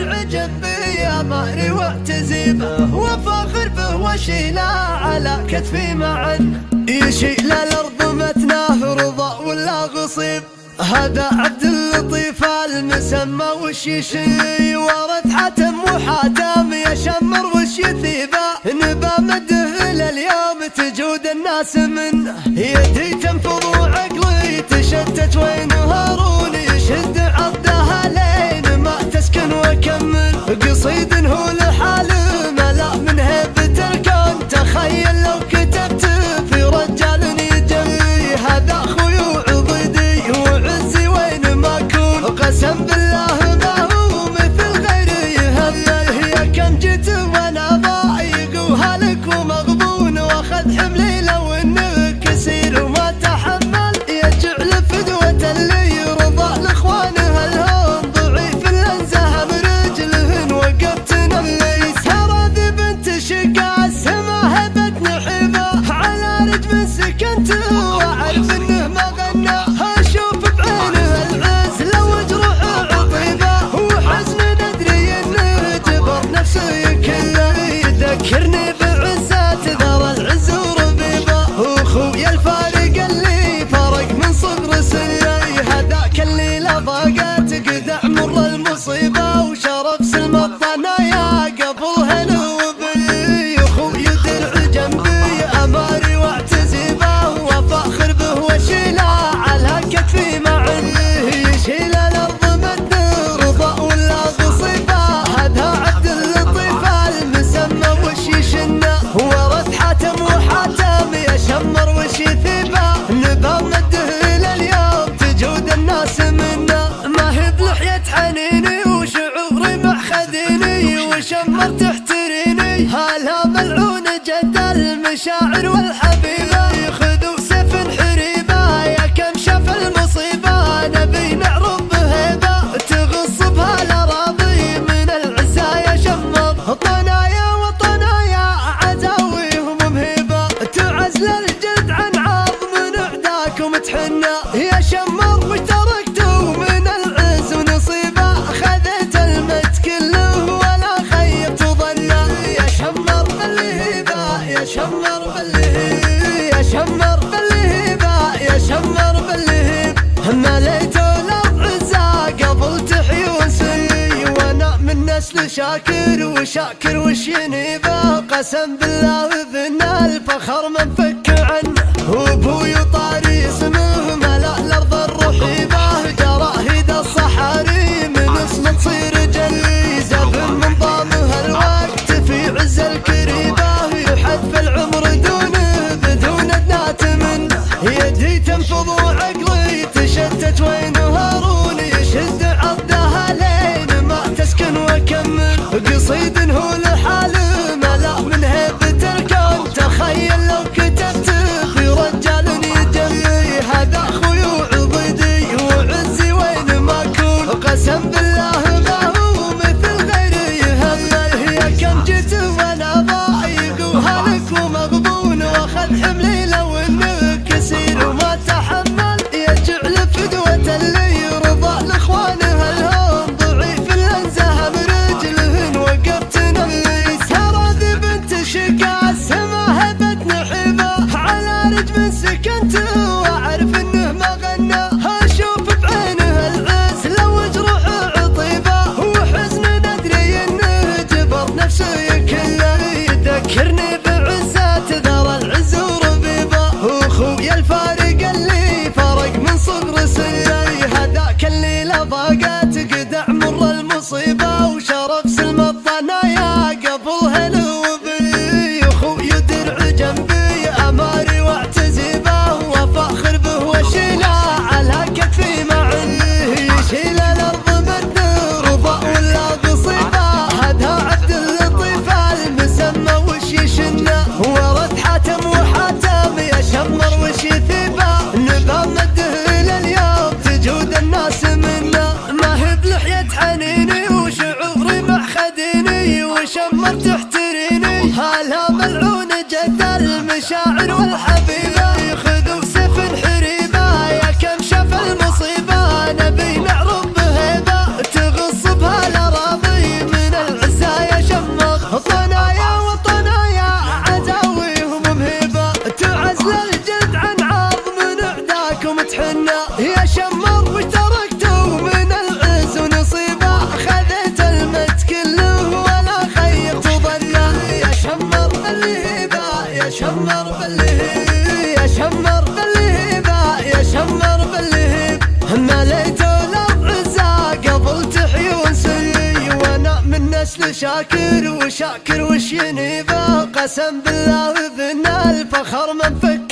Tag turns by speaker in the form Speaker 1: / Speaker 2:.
Speaker 1: درع جنبي أماري واعتزيبه وفاخر به وشيله على كتفي معا يشيل الأرض متناه رضا ولا غصيب. هذا عبد اللطيف المسمى وش يشي ورد حاتم وحاتم يشمر وش يثيبه نبى مده لليوم تجود الناس منه يدي تنفض وعقلي تشتت وين هارون يشد عضها لين ما تسكن وكمل قصيد هو لحاله ملا من هيبة الكون تخيل لو كتبت في رجال يجري هذا اخوي وعضيدي وعزي وين ما اكون قسم بالله ما هو مثل غيري يهمل يا كم جيت وانا ضايق وهلك ومغبون واخذ حملي لو انه كسير وما تحمل يجعل فدوة اللي يرضى لاخوانه الهون ضعيف الانزه برجلهن وقفت نملي هذه بنت شقا السما هبت نحبه على رجم سكنت واعرف انه ما غنى اشوف بعينه العز لو جروح عطيبه وحزن ندري انه جبر نفسي كله يذكرني بعزات ذر العز وربيبه واخويا الفارق اللي فرق من صغر سني هذاك اللي لضاقت قدع مر المصيبه وشرف سلم الطنايا قبل هنا وبي اخوي درع جنبي اماري واعتزيبه وفاخر به وشيله على كتفي معا يشيل الارض مد رضا ولا غصيبه هذا عبد اللطيف المسمى وش يشنه ورد حاتم وحاتم يشمر وش يثيبه نبى مده لليوم تجود الناس منه ما هي بلحية حنيني وشعوري مع خديني وشمر تحتريني هلا ملعون جد المشاعر والحبيبه خذوا سيف حريبه يا كم شاف المصيبه نبي نعرف بهيبه تغص بها الاراضي من العزايا شمر طنايا وطنايا عزاويهم مهيبه تعزل الجد عن عظم من اعداكم تحنى يا شمر وش تركتوا من العز ونصيبه خذيت المجد كله ولا خيبت ظنه يا شمر بالهيبه يا شمر بالهيبه يا شمر بالهيبه يا شمر بالهيبه مليت الارض عزا قبل تحيون سني وانا من نسل شاكر وشاكر وش ينيبه قسم بالله ذن الفخر منفك عنه وابوي طاري اسمه ملا الارض الرحيبه جراهيد الصحاري من اسمه تصير جلي زبن من ضامها الوقت في عز الكريبه يحد في العمر دونه بدون ادنات منه يدي تنفض وعقلي تشتت وين هارون يشد عضها لين ما تسكن وكمل قصيد هو لحاله ملا من هيبة الكون تخيل لو كتبت في رجال يجري هذا اخوي وعضيدي وعزي وين ما اكون قسم بالله ما هو مثل غيري يهمل يا كم جيت وانا ضايق وهلك ومغبون واخذ حملي لو انه كسير وما تحمل يجعل فدوة اللي يرضى لاخوانه الهون ضعيف الانزه برجلهن وقفت نملي هذه بنت شقا السما هبت نحبه على رجم سكنت واعرف انه ما غنى اشوف بعينه العز لو جروح عطيبه وحزن ندري انه جبر نفسي كله يذكرني بعزات ذر العز وربيبه واخويا الفارق اللي فرق من صغر سني هذاك اللي لضاقت قدع مر المصيبه وشرف سلم الطنايا قبل هنا وبي اخوي درع جنبي اماري واعتزيبه وفاخر به وشيله على كتفي معا يشيل الارض مد رضا ولا غصيبه هذا عبد اللطيف المسمى وش يشنه ورد حاتم وحاتم يشمر وش يثيبه نبى مده لليوم تجود الناس منه ما هي بلحية حنيني وشعوري مع خديني وشمر تحتريني هلا ملعون جد المشاعر والحبيبه خذوا سيف حريبه يا كم شاف المصيبه نبي نعرف بهيبه تغص بها الاراضي مثل شاكر وشاكر وش ينيبه، قسم بالله ذن الفخر من فك